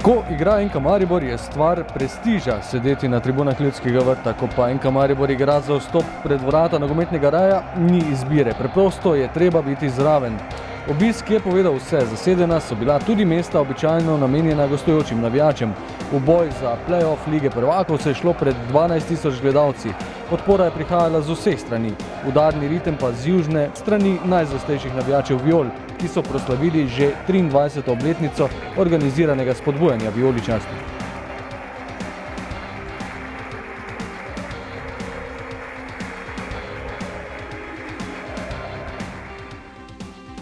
Ko igra NK Maribor, je stvar prestiža sedeti na tribunah Ljudskega vrta. Ko pa NK Maribor igra za vstop pred vrata nogometnega raja, ni izbire. Preprosto je treba biti zraven. Obisk je povedal vse. Zasedena so bila tudi mesta običajno namenjena gostujočim navijačem. V boj za play-off lige prvakov se je šlo pred 12.000 gledalci. Podpora je prihajala z vseh strani. Udarni ritem pa z južne strani najzvestejših navijačev Viol, ki so proslavili že 23. obletnico organiziranega spodbujanja vijoličarstva.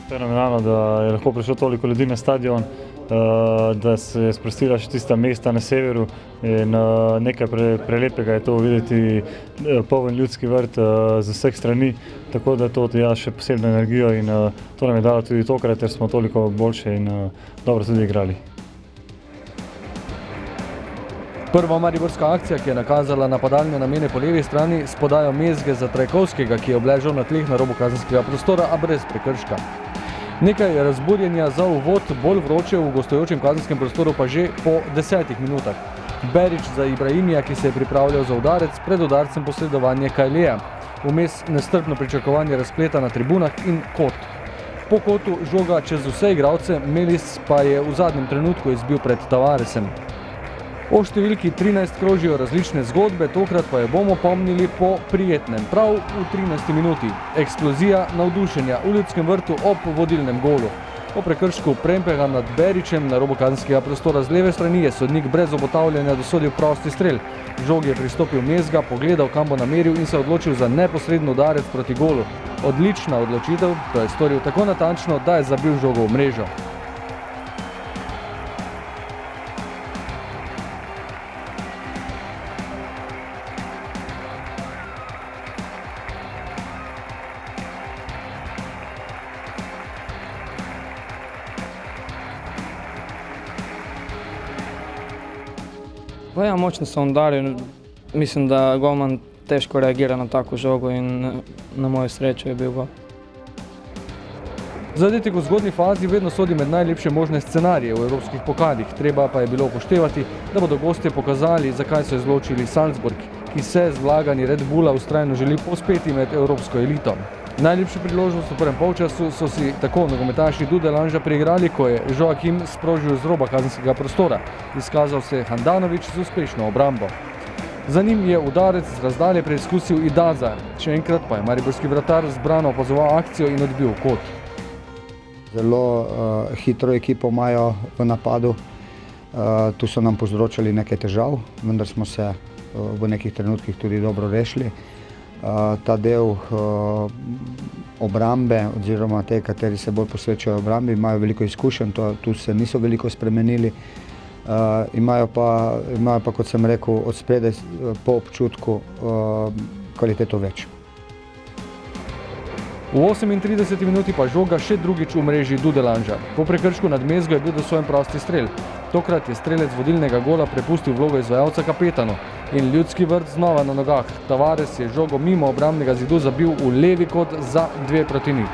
Fenomenalno, da je lahko prišlo toliko ljudi na stadion, da se je sprostila še tista mesta na severu in nekaj prelepega je to videti poln Ljudski vrt z vseh strani, tako da to oddaja še posebno energijo in to nam je dalo tudi tokrat, ker smo toliko boljše in dobro tudi igrali. Prva mariborska akcija, ki je nakazala napadalne namene po levi strani, s podajo Mezge za Trajkovskega, ki je obležal na tleh na robu kazenskega prostora, a brez prekrška. Nekaj razburjenja za uvod, bolj vroče v gostujočem kazenskem prostoru pa že po 10 minutah. Berić za Ibrahimija, ki se je pripravljal za udarec, pred udarcem posredovanje Kajleja. Vmes nestrpno pričakovanje razpleta na tribunah in kot. Po kotu žoga čez vse igralce, Melis pa je v zadnjem trenutku izbil pred Tavaresem. O številki 13 krožijo različne zgodbe, tokrat pa jo bomo pomnili po prijetnem. Prav v 13. minuti. Eksplozija navdušenja v Ljudskem vrtu ob vodilnem golu. Po prekršku Prempega nad Berićem na robu kazenskega prostora z leve strani je sodnik brez obotavljanja dosodil prosti strel. Žogi je pristopil Mezga, pogledal, kam bo nameril in se odločil za neposreden udarec proti golu. Odlična odločitev, to je storil tako natančno, da je zabil žogo v mrežo. Pa ja, močno sam udario. Mislim da golman teško reagira na takvu žogu in na moju sreću je bil gol. Zadetek v zgodnji fazi vedno sodi med najlepše možne scenarije v evropskih pokalih. Treba pa je bilo upoštevati, da bodo gostje pokazali, zakaj so izločili Salzburg, ki se z vlaganji Red Bulla vztrajno želi pospeti med evropsko elito. Najlepšo priložnost v prvem polčasu so si tako nogometaši Dudelanža priigrali, ko je Joakim sprožil z roba kazenskega prostora. Izkazal se je Handanović z uspešno obrambo. Za njim je udarec z razdalje preizkusil Idaza. Še enkrat pa je mariborski vratar zbrano opazoval akcijo in odbil kot. Zelo hitro ekipo imajo v napadu. Tu so nam povzročali nekaj težav, vendar smo se v nekih trenutkih tudi dobro rešili. Ta del obrambe oziroma te, kateri se bolj posvečajo obrambi, imajo veliko izkušenj, tu se niso veliko spremenili. Imajo pa, kot sem rekel, od spredaj po občutku kvaliteto več. V 38 minuti pa žoga še drugič v mreži Dudelanža. Po prekršku nad Mezgo je bil dosojen prosti strel. Tokrat je strelec vodilnega gola prepustil vlogo izvajalca kapetanu. In Ljudski vrt znova na nogah. Tavares je žogo mimo obrambnega zidu zabil v levi kot za 2-0.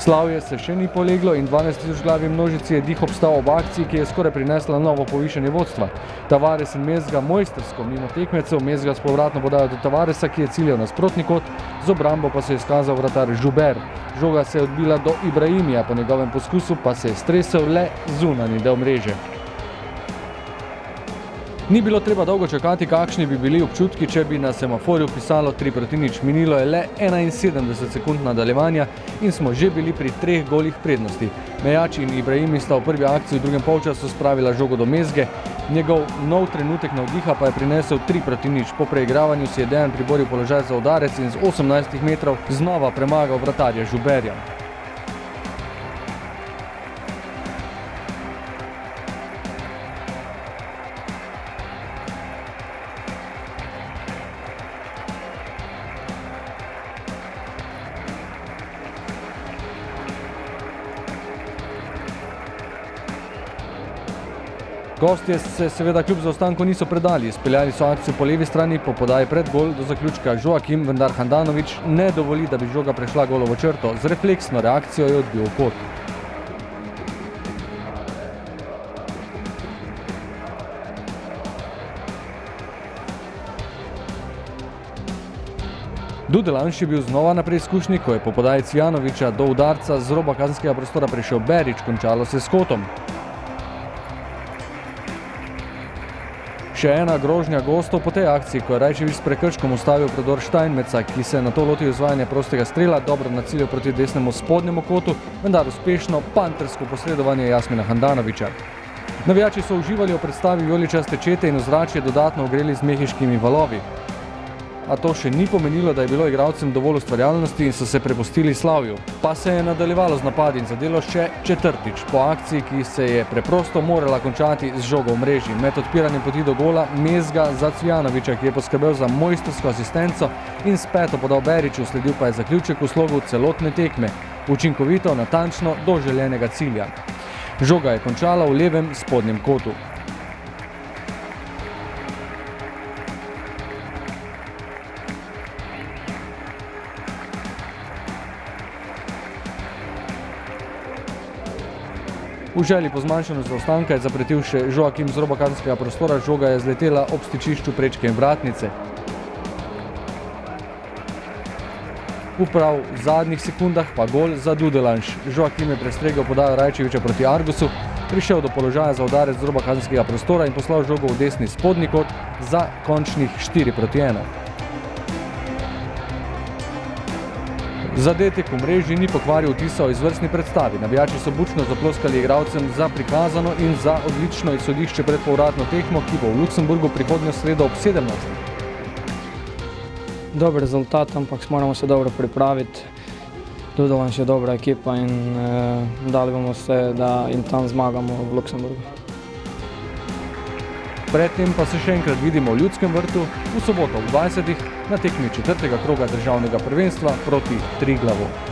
Slavje se še ni poleglo in 12.000 glavi množici je dih obstal ob akciji, ki je skoraj prinesla novo povišanje vodstva. Tavares in Mezga mojstrsko mimo tekmecev, Mezga s povratno podajo do Tavaresa, ki je ciljal nasprotni kot, z obrambo pa se je izkazal vratar Žuber. Žoga se je odbila do Ibrahimija, po njegovem poskusu pa se je stresel le zunanji del mreže. Ni bilo treba dolgo čakati, kakšni bi bili občutki, če bi na semaforju pisalo 3-0. Minilo je le 71 sekund nadaljevanja in smo že bili pri 3 golih prednosti. Mejač in Ibrahimi sta v prvi akciji v drugem polčasu spravila žogo do Mezge. Njegov nov trenutek navdiha pa je prinesel 3-0. Po preigravanju si je Dejan priboril položaj za udarec in z 18 metrov znova premagal vratarja Žuberja. Gostje se seveda kljub zaostanku niso predali, izpeljali so akcijo po levi strani, po podaji pred gol do zaključka Joakim, vendar Handanović ne dovoli, da bi žoga prešla golovo črto. Z refleksno reakcijo je odbil v kot. Dudelanš je bil znova na preizkušnji, ko je po podaji Cvijanovića do udarca z roba kazenskega prostora prišel Berić, končalo se s kotom. Še ena grožnja gostov po tej akciji, ko je Rajčević s prekrškom ustavil prodor Steinmetza, ki se je nato lotil izvajanja prostega strela, dobro naciljal proti desnemu spodnjemu kotu, vendar uspešno pantersko posredovanje Jasmina Handanovića. Navijači so uživali v predstavi vijoličaste čete in ozračje dodatno ogreli z mehiškimi valovi. A to še ni pomenilo, da je bilo igralcem dovolj ustvarjalnosti in so se prepustili slavju. Pa se je nadaljevalo z napadi in zadelo še četrtič po akciji, ki se je preprosto morala končati z žogo v mreži. Med odpiranjem poti do gola Mezga za Cvijanovića, ki je poskrbel za mojstrsko asistenco in s peto podal Beriću, sledil pa je zaključek v slogu celotne tekme. Učinkovito, natančno, do željenega cilja. Žoga je končala v levem spodnjem kotu. V želji po zmanjšanju zaostanka je zapretil še Joakim z roba kazenskega prostora, žoga je zletela ob stičišču prečke in vratnice. V prav zadnjih sekundah pa gol za Dudelanš. Joakim je prestregel podajo Rajčevića proti Argusu, prišel do položaja za udarec z roba kazenskega prostora in poslal žogo v desni spodnji kot za končnih 4:1. Zadetek v mreži ni pokvaril vtisa o izvrstni predstavi. Navijači so bučno zaploskali igralcem za prikazano in za odlično izhodišče pred povratno tekmo, ki bo v Luksemburgu prihodnjo sredo ob 17. Dober rezultat, ampak moramo se dobro pripraviti. Dudelanš je dobra ekipa in dali bomo vse, da in tam zmagamo v Luksemburgu. Predtem pa se še enkrat vidimo v Ljudskem vrtu v soboto ob 20. na tekmi 4. kroga državnega prvenstva proti Triglavu.